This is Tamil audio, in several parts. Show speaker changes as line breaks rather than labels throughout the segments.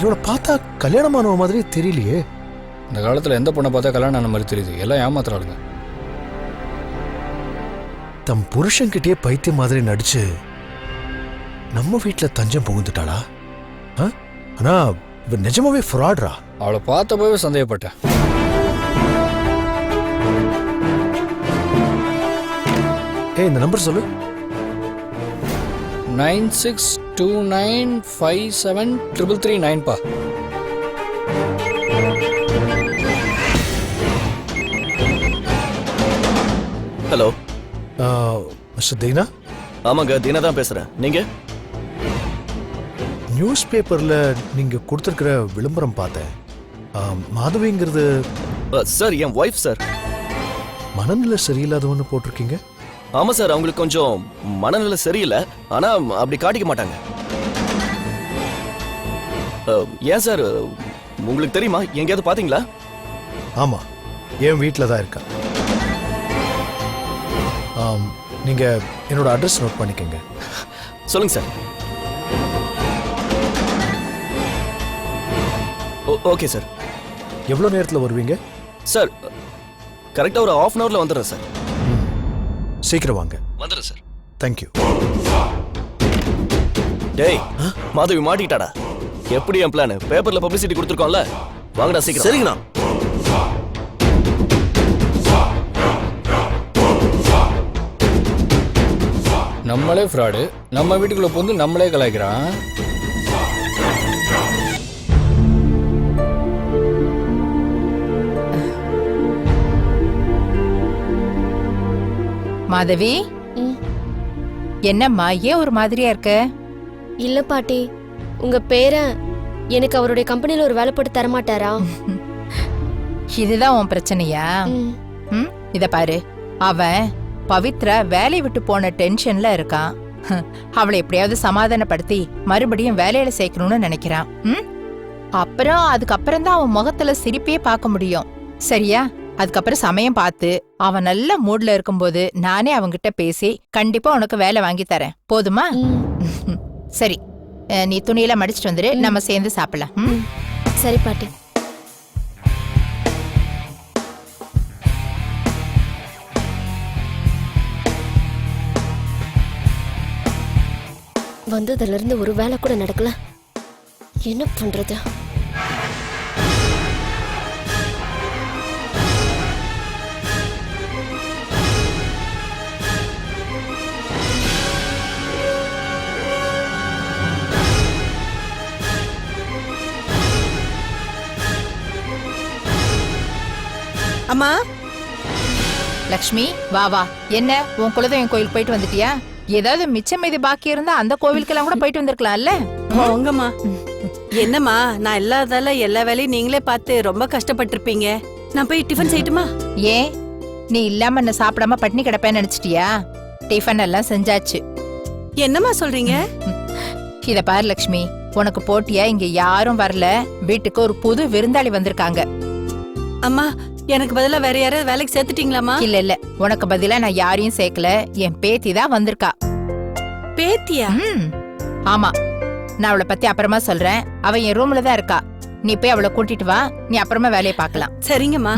இவளை பார்த்தா கல்யாணமானவ மாதிரி தெரியலையே.
இந்த காலத்தில் எந்த பொண்ணை பார்த்தா கல்யாணம் ஆன மாதிரி தெரியுது, எல்லாம் ஏமாத்துறாளுங்க.
தம் புருஷன்கிட்டயே பைத்தியம் மாதிரி நடிச்சு நம்ம வீட்டுல தஞ்சம் புகுந்துட்டாளா? ஆனா இவ நிஜமாவே ஃப்ராட்ரா?
அவளை பார்த்தப்பவே சந்தேகப்பட்டேன்.
இந்த நம்பர் சொல்லு.
9629573339 பா.
Hello,
mister Deena?
ஆமாங்க, தீனா தான் பேசுறேன். நீங்க?
நியூஸ் பேப்பர்ல நீங்க கொடுத்திருக்கிற விளம்பரம் பார்த்தேன். மாதவிங்கிறது
சார், என் ஒய்ஃப் சார்.
மனநிலை சரியில்லாதவன்னு போட்டிருக்கீங்க.
ஆமா சார், அவங்களுக்கு கொஞ்சம் மனநிலை சரியில்லை, ஆனா அப்படி காட்டிக்க மாட்டாங்க. ஏன் சார், உங்களுக்கு தெரியுமா? எங்கேயாவது பாத்தீங்களா?
ஆமா, என் வீட்டில் தான் இருக்கா. நீங்க என்னோட அட்ரஸ் நோட் பண்ணிக்கங்க.
சொல்லுங்க சார். Okay sir.
எவ்வளோ நேரத்தில் வருவீங்க
சார்? கரெக்டாக ஒரு ½ ஹவர்ல வந்துடுறேன் சார்.
சீக்கிரம் வாங்க.
வந்துடுறேன் சார்.
தேங்க்யூ.
டேய், மாதவி மாட்டிக்கிட்டாடா. எப்படி என் பிளான்? பேப்பர்ல பப்ளிசிட்டி கொடுத்துருக்கோம்ல, வாங்கடா சீக்கிரம்.
சரிங்கண்ணா.
நம்மளே ஃப்ராடு, நம்ம வீட்டுக்குள்ள போந்து நம்மளே கலாய்க்கிறான்.
மாதவி, என்னம்மா ஏன் ஒரு மாதிரியா இருக்க?
இல்ல பாட்டி, உங்க பேரன் எனக்கு அவருடைய கம்பெனில ஒரு வேலை போட்டு தரமாட்டாரா?
இதுதான் உன் பிரச்சனையா? இத பாரு, அவன் பவித்ரா வேலையை விட்டு போன டென்ஷன்ல இருக்கான். அவளை எப்படியாவது சமாதானப்படுத்தி மறுபடியும் வேலையில சேர்க்கணும்னு நினைக்கிறான். அப்புறம் அதுக்கப்புறம் தான் அவன் முகத்துல சிரிப்பே பார்க்க முடியும். சரியா? அதுக்கப்புறம் சமயம் பார்த்து அவன் நல்ல மூட்ல இருக்கும்போது நானே அவன்கிட்ட பேசி கண்டிப்பா உனக்கு வேலை வாங்கி தரேன். போதுமா? சரி, நீ துணியெல்லாம் மடிச்சிட்டு வந்துரு, நம்ம சேர்ந்து சாப்பிடலாம்.
சரி பாட்டி. வந்ததுல இருந்து ஒரு வேலை கூட நடக்கல. என்ன பண்றது?
அம்மா.
லக்ஷ்மி, வா வா. என்ன, உன் குலதெய்வம் கோயிலுக்கு போயிட்டு வந்துட்டியா? ஏதாவது மிச்சம் மீதி பாக்கி இருந்தா அந்த கோவிலுக்கெல்லாம் கூட போயிட்டு வந்திருக்கலாம்ல.
உங்கம்மா. என்னம்மா, நான் இல்லாதால எல்லா வேலையும் நீங்களே பார்த்து ரொம்ப கஷ்டப்பட்டிருப்பீங்க. நான் போய் டிஃபன் செய்யட்டுமா?
ஏன், நீ இல்லாம என்ன சாப்பிடாம பட்னி கிடப்பேன்னு நினைச்சிட்டியா? டிஃபன் எல்லாம் செஞ்சாச்சு.
என்னம்மா சொல்றீங்க?
இத பாரு லக்ஷ்மி, உனக்கு போட்டியா இங்க யாரும் வரல. வீட்டுக்கு ஒரு புது விருந்தாளி வந்திருக்காங்க.
அம்மா, எனக்கு பதிலா வேற யாராவது வேலைக்கு சேர்த்துட்டீங்களாமா?
இல்ல இல்ல, உனக்கு பதிலா நான் யாரையும் சேர்க்கல. என் பேத்தி தான் வந்திருக்கா.
பேத்தியா?
ஆமா, நான் அவளை பத்தி அப்புறமா சொல்றேன். அவ என் ரூம்ல தான் இருக்கா. நீ போய் அவளை கூட்டிட்டு வா, நீ அப்புறமா வேலையை பார்க்கலாம்.
சரிங்கம்மா.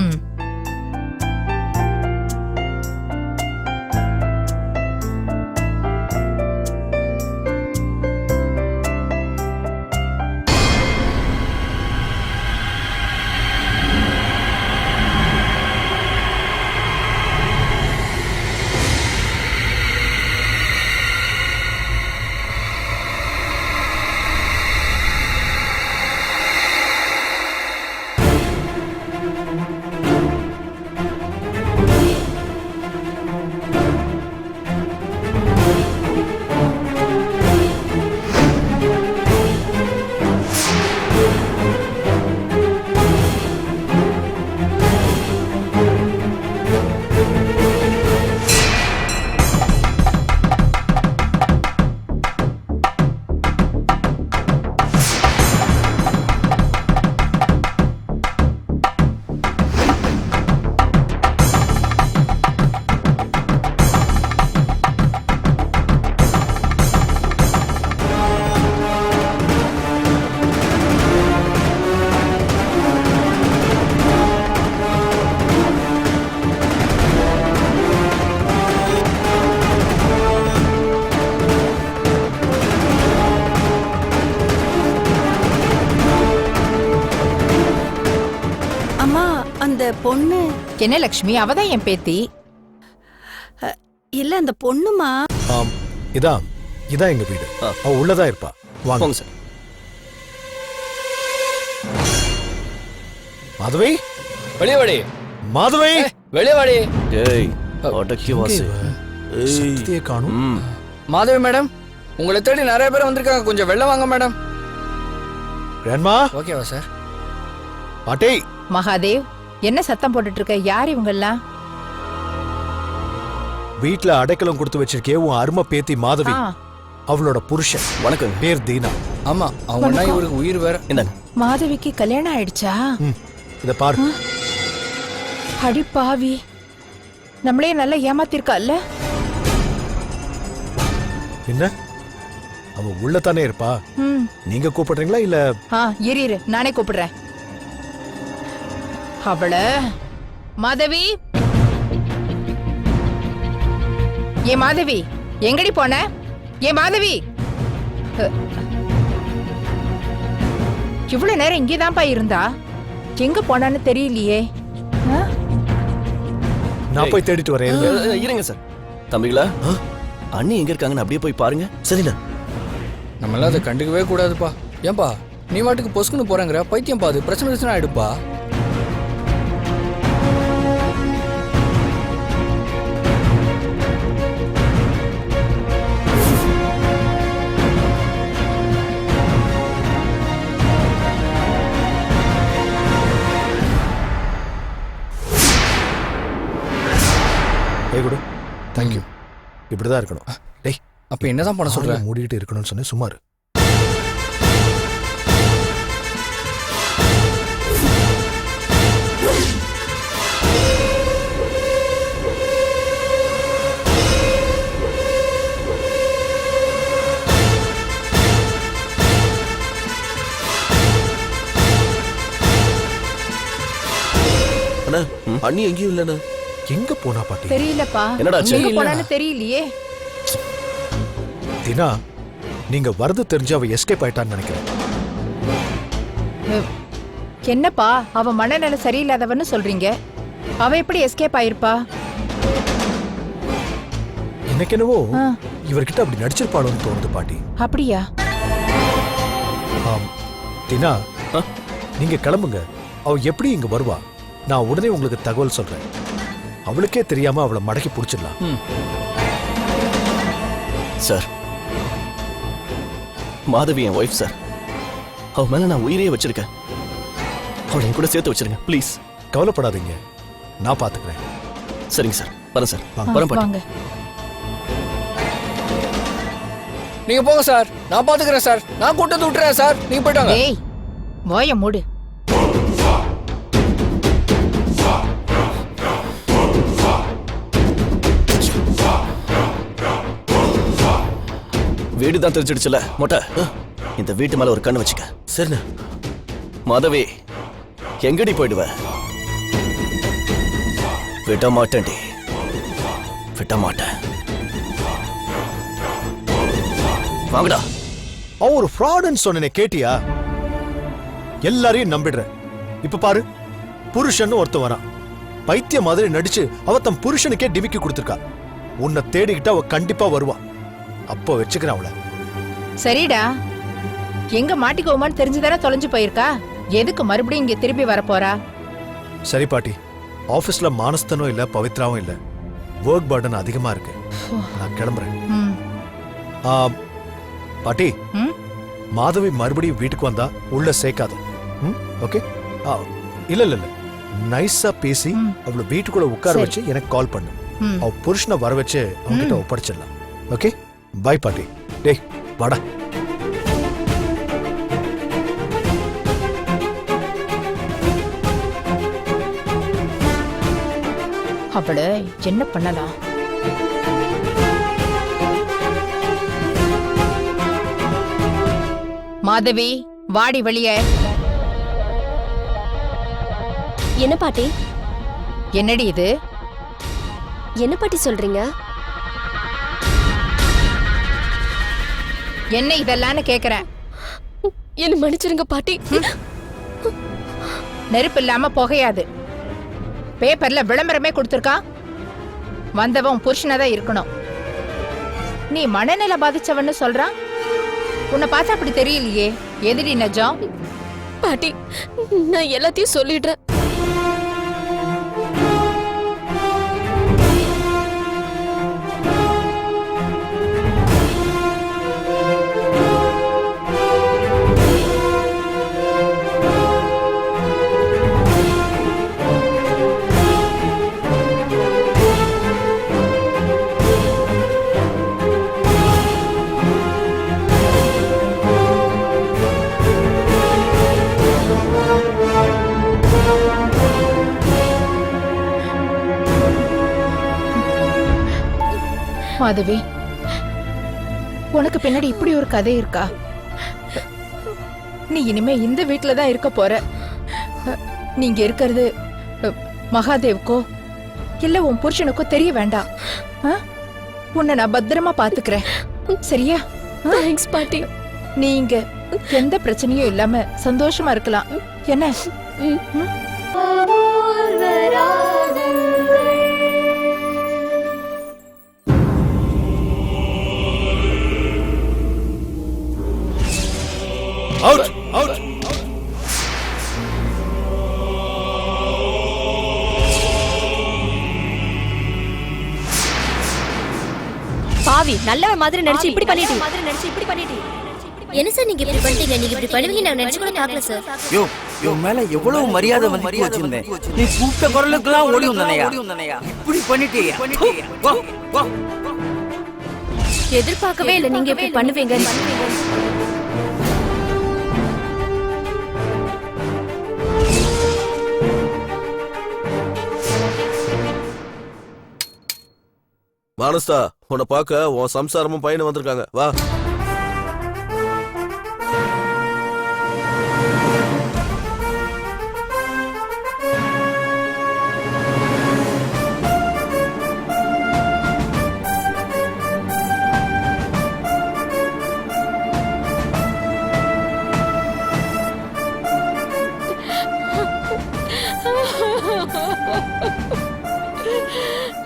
பொண்ணு
என்ன லக்ஷ்மி, அவதான் என் பேத்தி.
இல்ல அந்த பொண்ணுமா.
இதான் இதான் எங்க வீடு.
ஆ.
அவ உள்ளதா இருப்பா. வாங்க.
போங்க சார்.
மாதவி,
வெளியே வாடி,
மாதவி.
வெளியே வாடி.
டேய் அடக்கி வாசு.
சக்தியை காணும்.
ம்.
மாதவி மேடம், உங்களை தேடி நிறைய பேர் வந்திருக்காங்க, கொஞ்சம் வெளில வாங்க மேடம்.
கிராண்ட்மா,
ஓகேவா சார்?
பாட்டி.
மகாதேவ், என்ன சத்தம் போட்டுட்டு இருக்க? யார் இவங்கெல்லாம்?
வீட்ல அடைக்கலம் கொடுத்து வச்சிருக்கே உன் அருமை பேத்தி மாதவி.
ஆ,
அவளோட புருஷன்
வணக்கம்.
பேர் தீனா.
ஆமா, அவங்க இவருக்கு உயிர் வேற.
இந்தாங்க.
மாதவிக்கு கல்யாணம் ஆயிடுச்சா?
இத பாரு.
அடி பாவி, நம்மளே நல்லா ஏமாத்திருக்கால்ல.
என்ன, அவ உள்ளதானே இருப்பா.
ம்.
நீங்க கூப்பிடுறீங்களா இல்ல?
இரு நானே கூப்பிடுறேன் அவள. மாதவி, ஏ மாதவி, எங்கடி போன? ஏ மாதவி, இவ்வளவு நேரம் இங்கேதான்ப்பா இருந்தா, எங்க போனான்னு தெரியலையே. ஆ?
நான் போய் தேடிட்டு வரேன். இருங்க.
இருங்க சார். தம்பிகளா, அண்ணி எங்க இருக்காங்கன்னு அப்படியே போய் பாருங்க. சரிண்ணா.
நம்மளால அதை கண்டுக்கவே கூடாதுப்பா. ஏன்பா நீ வாட்டுக்கு பொசுக்குன்னு போறேங்கிற? பைத்தியம் பாது, பிரச்சனை ஆயிடுப்பா.
குடு. தேங்க்யூ. இப்படிதான் இருக்கணும். டேய்,
அப்ப என்னதான் பண்ண சொல்ற?
மூடிட்டு இருக்கணும்னு சொன்னேன். சுமார்.
அண்ணா, அண்ணி எங்கேயும் இல்லண்ணா.
எங்க போனா பாட்டி?
தெரியலப்பா.
என்னடா ஆச்சு?
எங்க போனான்னு தெரியலையே.
தினா, நீங்க வரது தெரிஞ்சு அவ எஸ்கேப் ஆயிட்டான்னு நினைக்கிறேன்.
என்னப்பா, அவ மனநிலை சரியில்லாதவன்னு சொல்றீங்க. அவ எப்படி எஸ்கேப் ஆயிருப்பா?
எனக்கு என்னவோ
ஆ.
இவர்கிட்ட அப்படி நடிச்சிருப்பாளோன்னு தோணுது பாட்டி.
அப்படியா?
தினா,
ஆ?
நீங்க கிளம்புங்க. அவ எப்படி இங்க வருவா? நான் உடனே உங்களுக்கு தகவல் சொல்றேன். அவளுக்கே தெரியாம அவளை மடக்கி புடிச்சிடலாம்.
சார், மாதவி என் ஒய்ஃப் சார். அவ மேல நான் உயிரையே வச்சிருக்கேன். அவளை என் கூட சேர்த்து வச்சிருங்க ப்ளீஸ்.
கவலைப்படாதீங்க, நான் பாத்துக்கிறேன்.
சரிங்க சார். வரேன் சார்.
ஆ,
வரேன் பாட்டி.
வாங்க.
நீங்க போங்க சார், நான் பாத்துக்கிறேன் சார். நான் கூட்டத்தை விட்டுறேன் சார், நீங்க போயிட்டாங்க.
டேய், வாய மூடு.
வீடு தான் தெரிஞ்சிடுச்சுல மொட்டை. இந்த வீட்டு மேல ஒரு கண்ணு வச்சுக்க. சரிண்ணா. மாதவி, எங்கடி போயிடுவ? விட மாட்டேன்டி, விட மாட்டேன். வாங்கடா.
அவ ஒரு ஃப்ராடுன்னு சொன்னனே, கேட்டியா? எல்லாரையும் நம்பிடுற. இப்ப பாரு, புருஷன் ஒருத்தன் வரான். பைத்திய மாதிரி நடிச்சு அவ தன் புருஷனுக்கே டிமிக்கி கொடுத்துருக்கா. உன்னை தேடிக்கிட்டு அவ கண்டிப்பா வருவா. அப்போ வச்சுக்கிறேன் அவளை.
சரிடா, எங்க மாட்டிக்கோமான்னு தெரிஞ்சுதானே தொலைஞ்சு போயிருக்கா. எதுக்கு மறுபடியும் இங்க திரும்பி வரப்போறா?
சரி பாட்டி, ஆபீஸ்ல மானஸ்தனும் இல்ல, பவித்ராவும் இல்ல. ஒர்க் பர்டன் அதிகமா இருக்கு. நான் கிளம்புறேன்.
ம்.
பாட்டி,
ம்?
மாதவி மறுபடியும் வீட்டுக்கு வந்தா உள்ள சேர்க்காத. ஓகே? இல்ல இல்ல இல்ல, நைஸா பேசி அவளை வீட்டுக்குள்ள உட்கார வச்சு எனக்கு கால் பண்ணு.
ம்.
அவ புருஷனை வர வச்சு அவன்கிட்ட ஒப்படைச்சிடலாம். ஓகே? பை பாட்டி. டேய் வாடா.
அவள என்ன பண்ணலாம்? மாதவி, வாடி வெளியே.
என்ன பாட்டி?
என்னடி இது?
என்ன பாட்டி சொல்றீங்க?
என்ன இதெல்லாம்னு கேக்குறேன்.
என்ன மன்னிச்சிருங்க பாட்டி.
நெருப்பு இல்லாம புகையாது. பேப்பர்ல விளம்பரமே கொடுத்துருக்கான். வந்தவன் புருஷனா தான் இருக்கணும். நீ மனநிலை பாதிச்சவன்னு சொல்றான். உன்னை பார்த்தா அப்படி தெரியலையே. எதிரி நஜம்?
பாட்டி, நான் எல்லாத்தையும் சொல்லிடுறேன்.
மாதவி, உனக்கு பின்னாடி இப்படி ஒரு கதை இருக்கா? நீ இனிமே இந்த வீட்டுல தான் இருக்க போற. நீங்க இருக்கிறது மகாதேவுக்கோ இல்ல உன் புருஷனுக்கோ தெரிய வேண்டாம். உன்னை நான் பத்திரமா பாத்துக்கிறேன், சரியா?
தேங்க்ஸ் பாட்டி.
நீங்க எந்த பிரச்சனையும் இல்லாம சந்தோஷமா இருக்கலாம். என்ன?
Out out.
பாவி, நல்லவன் மாதிரி நடிச்சு இப்படி பண்ணிட்டு.
என்ன சார் நீங்க இப்படி பண்ணிட்டீங்க? நீங்க இப்படி பண்ணுவீங்க நான் நினைச்சு கூட பார்க்கல சார்.
யோ யோ மேல எவ்வளவு மரியாதை வந்து வச்சிருந்தேன். நீ கூப்பிட்ட குரலுக்குலாம் ஓடி வந்தனையா? இப்படி பண்ணிட்டீயா? வா வா.
எதிர்பார்க்கவே இல்லை நீங்க இப்படி பண்ணுவீங்க.
மானஸ்தா, உன்னை பார்க்க உன் சம்சாரமும் பையனும் வந்திருக்காங்க. வா.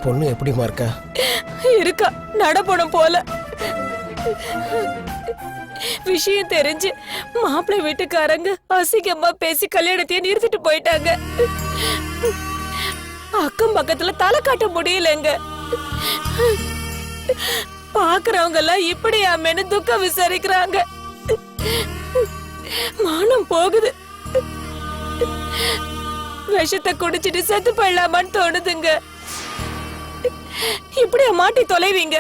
பொண்ணு எப்படிமா இருக்கா?
இருக்கா நடப்பணும் போல. விஷயம் தெரிஞ்சு மாப்பிள்ளை வீட்டுக்காரங்க அசிங்கமா பேசி கல்யாணத்தையே நிறுத்திட்டு போயிட்டாங்க. அக்கம் பக்கத்துல தலை காட்ட முடியலங்க. பாக்குறவங்க எல்லாம் இப்படியாமேன்னு துக்கம் விசாரிக்கிறாங்க. மானம் போகுது. விஷத்தை குடிச்சிட்டு செத்து போயிடலாமான்னு தோணுதுங்க. இப்படியா மாட்டி தொலைவீங்க?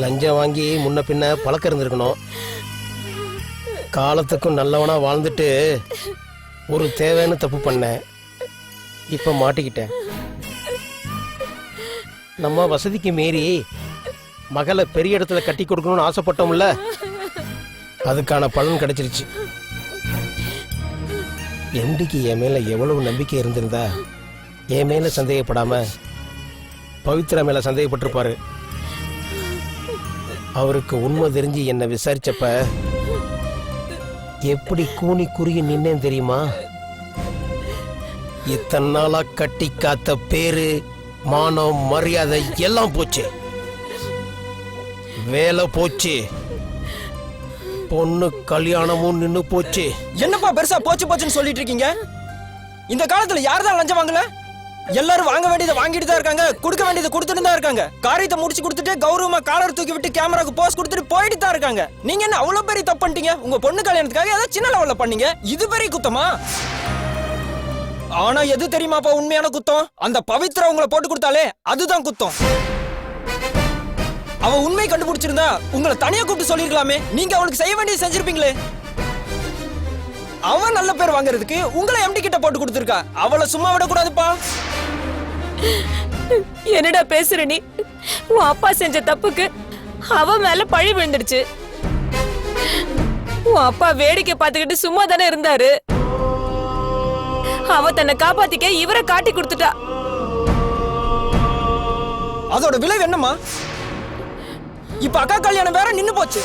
லஞ்சம் வாங்கி முன்ன பின்ன பழக்கம் இருந்திருக்கணும். காலத்துக்கும் நல்லவனா வாழ்ந்துட்டு ஒரு தேவையான தப்பு பண்ணேன். இப்ப மாட்டிக்கிட்டேன். நம்ம வசதிக்கு மீறி மகளை பெரிய இடத்துல கட்டி கொடுக்கணும்னு ஆசைப்பட்டோம்ல, அதுக்கான பலன் கிடைச்சிருச்சு. எம்டிக்கு என் மேல எவ்வளவு நம்பிக்கை இருந்திருந்தா என் மேல சந்தேகப்படாம பவித்ரா மேல சந்தேகப்பட்டிருப்பாரு. அவருக்கு உண்மை தெரிஞ்சு என்ன விசாரிச்சப்ப எப்படி கூனி குறுகி நின்னேன் தெரியுமா? இத்தனை நாளா கட்டி காத்த பேரு, மானம், மரியாதை எல்லாம் போச்சு. வேலை போச்சு. பொண்ணு கல்யாணமும் நின்னு போச்சு.
என்னப்பா பெருசா போச்சு போச்சுன்னு சொல்லிட்டு இருக்கீங்க? இந்த காலத்துல யார்தான் லஞ்சம் வாங்கல? எல்லாரும் வாங்க வேண்டியதை வாங்கிட்டு தான் இருக்காங்க, கொடுக்க வேண்டியதை கொடுத்துட்டு தான் இருக்காங்க. காரியத்தை முடிச்சு கொடுத்துட்டு கௌரவமா காலர் தூக்கி விட்டு கேமராக்கு போஸ் கொடுத்துட்டு போயிட்டு தான் இருக்காங்க. நீங்க என்ன அவ்வளவு பெரிய தப்பு பண்ணிட்டீங்க? உங்க பொண்ணு கல்யாணத்துக்காக ஏதாவது சின்ன லெவல்ல பண்ணீங்க, இது பெரிய குத்தமா? ஆனா எது தெரியுமாப்பா உண்மையான குத்தம்? அந்த பவித்ரா உங்களை போட்டு கொடுத்தாலே அதுதான் குத்தம். அவ உண்மை கண்டுபிடிச்சிருந்தா உங்களை தனியா கூப்பிட்டு சொல்லிருக்கலாமே. நீங்க அவளுக்கு செய்ய வேண்டியது செஞ்சிருப்பீங்களே. அவன் நல்ல பேர் வாங்குறதுக்கு உங்களை எம்டி கிட்ட போட்டு கொடுத்திருக்கா. அவளை சும்மா விட கூடாதுப்பா.
என்னடா பேசுற நீ? உன் அப்பா செஞ்ச தப்புக்கு அவ மேல பழி விழுந்துடுச்சு. உன் அப்பா வேடிக்கை பார்த்துக்கிட்டு சும்மா தானே இருந்தாரு. அவ தன்னை காப்பாத்திக்க இவரை காட்டி கொடுத்துட்டா.
அதோட விளைவு என்னம்மா? இப்ப அக்கா கல்யாணம் வேற நின்னு போச்சு.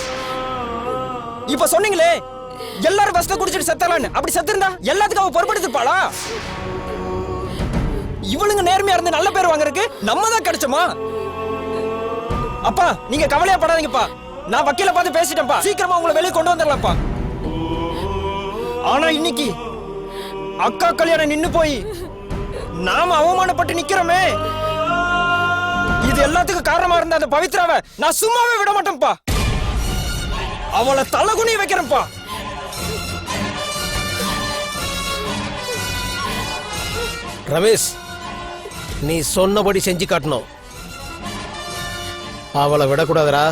இப்ப சொன்னீங்களே எல்லாரும் பஸ்ல குடிச்சிட்டு செத்தலான்னு, அப்படி செத்திருந்தா எல்லாத்துக்கும் அவ பொறுப்படுத்திருப்பாளா? இவளுங்க நேர்மையா இருந்து நல்ல பேர் வாங்குறதுக்கு நம்ம தான் கிடைச்சோமா? அப்பா நீங்க கவலையா படாதீங்கப்பா. நான் வக்கீல பார்த்து பேசிட்டேன்ப்பா. சீக்கிரமா உங்களை வெளியே கொண்டு வந்துடலாம்ப்பா. ஆனா இன்னைக்கு அக்கா கல்யாணம் நின்னு போய் நாம அவமானப்பட்டு நிக்கிறோமே, இது எல்லாத்துக்கும் காரணமா இருந்த அந்த பவித்ராவை நான் சும்மாவே விட மாட்டேன்ப்பா. அவளை தலகுனி வைக்கிறேன்ப்பா.
ரமேஷ், நீ சொன்னபடி செஞ்சு காட்டணும். அவளை விடக்கூடாதுடா.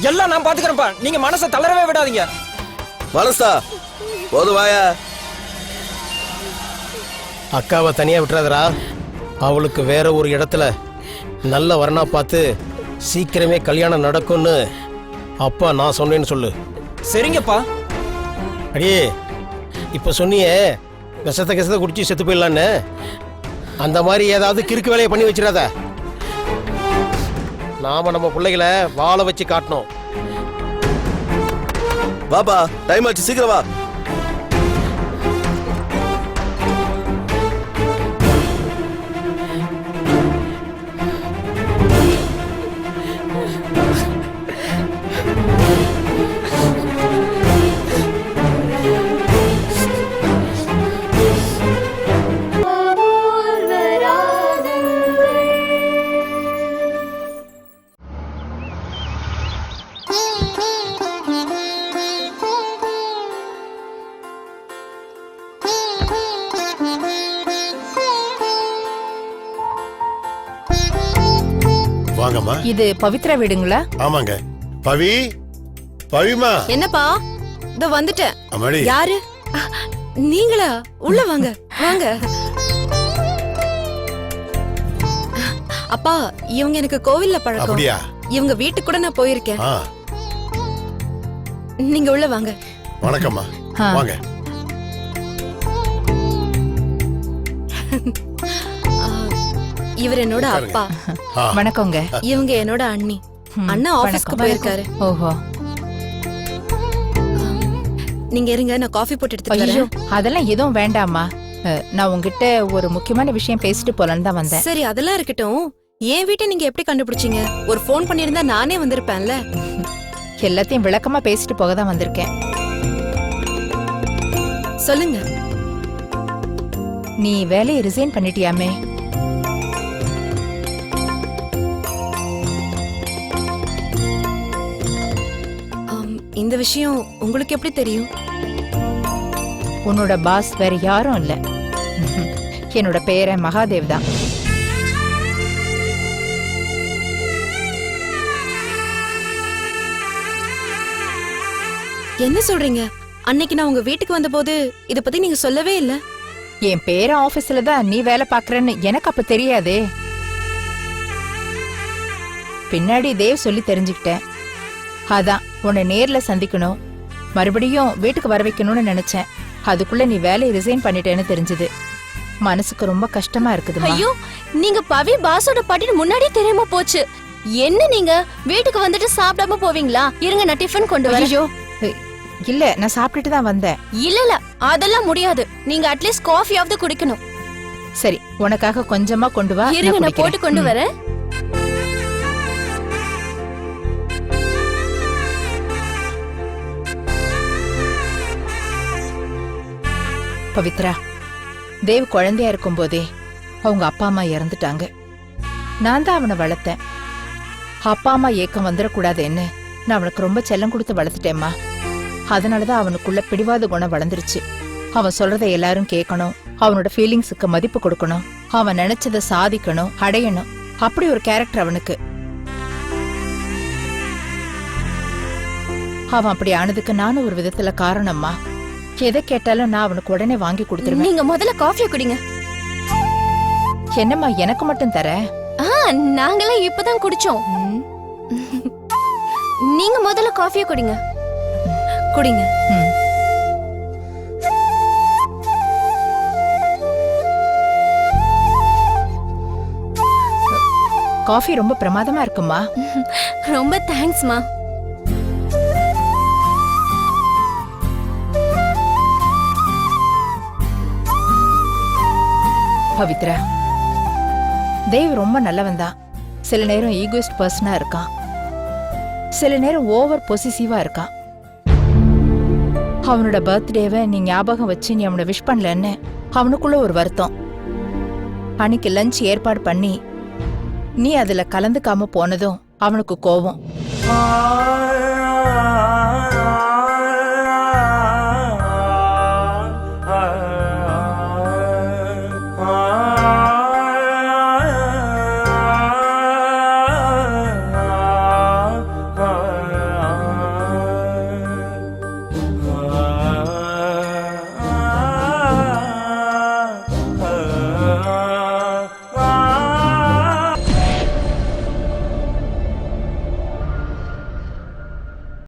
எல்லாம் நான் பாத்துக்கிறேன்ப்பா. நீங்க மனசை தளரவே விடாதீங்க.
மனசா போதுவாயா?
அக்காவை தனியா விட்டுறாதடா. அவளுக்கு வேற ஒரு இடத்துல நல்ல வரனா பார்த்து சீக்கிரமே கல்யாணம் நடக்கும்னு அப்பா நான் சொன்னேன்னு சொல்லு.
சரிங்கப்பா.
அடியே, இப்ப சொன்னியே விஷத்தை குடிச்சு செத்து போயிடலான்னு, அந்த மாதிரி ஏதாவது கிறுக்கு வேலையை பண்ணி வச்சிடாத. நாம நம்ம பிள்ளைகளை வாழ வச்சு காட்டணும்.
வாப்பா, டைம் ஆச்சு, சீக்கிரம் வா.
வாங்கம்மா.
இது பவித்ரா வீடுங்களா?
ஆமாங்க. பவி, பவிமா.
என்னப்பா? இதோ வந்துட்டேன்.
அம்மாடி.
யாரு? நீங்களா? உள்ள வாங்க வாங்க. அப்பா, இவங்க எனக்கு கோவில்ல பழக்கம்.
அப்படியா?
இவங்க வீட்டுக்கு கூட நான் போயிருக்கேன்.
ஆ,
நீங்க உள்ள வாங்க.
வணக்கம்மா. வாங்க.
இவர் என்னோட அப்பா.
வணக்கங்க.
இவங்க என்னோட அண்ணி. அண்ணா ஆபீஸ்க்கு போயிருக்காரு.
ஓஹோ.
நீங்க இருங்க, நான் காஃபி போட்டு எடுத்துட்டு
ஐயோ,
வரேன்.
அதெல்லாம் எதுவும் வேண்டாமா. நான் உங்ககிட்ட ஒரு முக்கியமான விஷயம் பேசிட்டு போலான்னு தான் வந்தேன்.
சரி, அதெல்லாம் இருக்கட்டும். என் வீட்டை நீங்க எப்படி கண்டுபிடிச்சீங்க? ஒரு ஃபோன் பண்ணிருந்தா நானே வந்திருப்பேன்ல.
எல்லாத்தையும் விளக்கமா பேசிட்டு போக தான் வந்திருக்கேன்.
சொல்லுங்க.
நீ வேலையை ரிசைன் பண்ணிட்டியாமே?
இந்த விஷயம் உங்களுக்கு எப்படி தெரியும்?
உன்னோட பாஸ் வேற யாரும் இல்ல, என்னோட பேரன் மகாதேவ் தான்.
என்ன சொல்றீங்க? அன்னைக்கு நான் உங்க வீட்டுக்கு வந்தபோது இத பத்தி நீங்க சொல்லவே இல்ல.
என் பேரன் ஆபீஸ்ல தான் நீ வேலை பாக்குறன்னு எனக்கு அப்ப தெரியாதே. பின்னாடி தேவ் சொல்லி தெரிஞ்சுக்கிட்டேன். அதான் உன்னை நேர்ல சந்திக்கணும், மறுபடியும் வீட்டுக்கு வர வைக்கணும்னு நினைச்சேன். அதுக்குள்ள நீ வேலையை ரிசைன் பண்ணிட்டேன்னு தெரிஞ்சது. மனசுக்கு ரொம்ப கஷ்டமா இருக்குது.
ஐயோ, நீங்க பவி பாஸோட பாட்டின்னு முன்னாடியே தெரியாம போச்சு. என்ன நீங்க வீட்டுக்கு வந்துட்டு சாப்பிடாம போவீங்களா? இருங்க, நான் டிஃபன் கொண்டு வரேன்.
ஐயோ இல்ல, நான் சாப்பிட்டுட்டு தான் வந்தேன்.
இல்ல அதெல்லாம் முடியாது. நீங்க அட்லீஸ்ட் காஃபியாவது குடிக்கணும்.
சரி, உனக்காக கொஞ்சமா கொண்டு வா.
இருங்க, நான் போட்டு கொண்டு வரேன்.
பவித்ரா, தேவ் குழந்தையா இருக்கும் போதே அவங்க அப்பா அம்மா இறந்துட்டாங்க. நான் தான் அவனை வளர்த்தேன். அப்பா அம்மா ஏக்கம் வந்துடக்கூடாதுன்னு நான் அவனுக்கு ரொம்ப செல்லம் கொடுத்து வளர்த்துட்டேம்மா. அதனாலதான் அவனுக்குள்ள பிடிவாத குணம் வளர்ந்துருச்சு. அவன் சொல்றதை எல்லாரும் கேட்கணும், அவனோட ஃபீலிங்ஸுக்கு மதிப்பு கொடுக்கணும், அவன் நினைச்சதை சாதிக்கணும், அடையணும். அப்படி ஒரு கேரக்டர் அவனுக்கு. அவன் அப்படி ஆனதுக்கு நானும் ஒரு விதத்துல காரணம்மா. எதை கேட்டாலும் நான் அவனுக்கு உடனே வாங்கி கொடுத்துருவேன்.
நீங்க முதல்ல காஃபியை குடிங்க.
என்னம்மா எனக்கு மட்டும் தர?
நாங்கெல்லாம் இப்பதான் குடிச்சோம். நீங்க முதல்ல காஃபியை குடிங்க.
குடிங்க.
காஃபி ரொம்ப பிரமாதமா இருக்குமா?
ரொம்ப தேங்க்ஸ்மா.
பவித்ரா, தேவ் ரொம்ப நல்லவன் தான். சில நேரம் ஈகோயிஸ்ட் பர்சனா இருக்கான், சில நேரம் ஓவர் பொசிசிவா இருக்கான். அவனோட பர்த்டேவை நீ ஞாபகம் வச்சு நீ அவனை விஷ் பண்ணலன்னு அவனுக்குள்ள ஒரு வருத்தம். அன்னைக்கு லஞ்ச் ஏற்பாடு பண்ணி நீ அதுல கலந்துக்காம போனதும் அவனுக்கு கோபம்.